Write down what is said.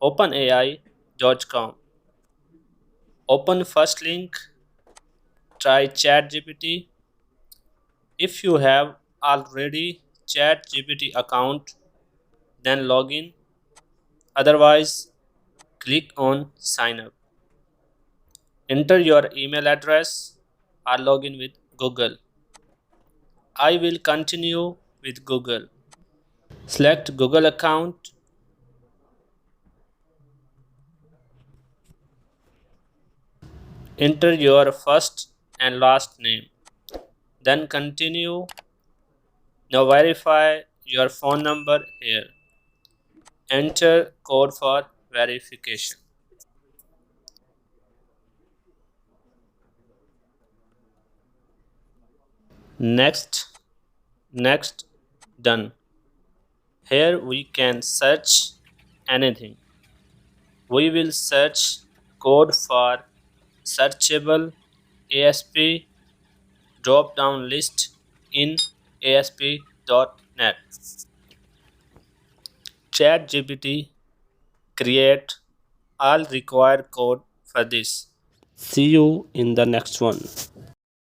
openai.com. Open first link, try ChatGPT. If you have already ChatGPT account, then log in. Otherwise, click on sign up. Enter your email address or log in with Google. I will continue with Google. Select Google account. Enter your first and last name. Then continue. Now verify your phone number here. Enter code for verification. Next, next, done. Here we can search anything. We will search code for searchable ASP drop down list in ASP.NET. ChatGPT create all required code for this. See you in the next one.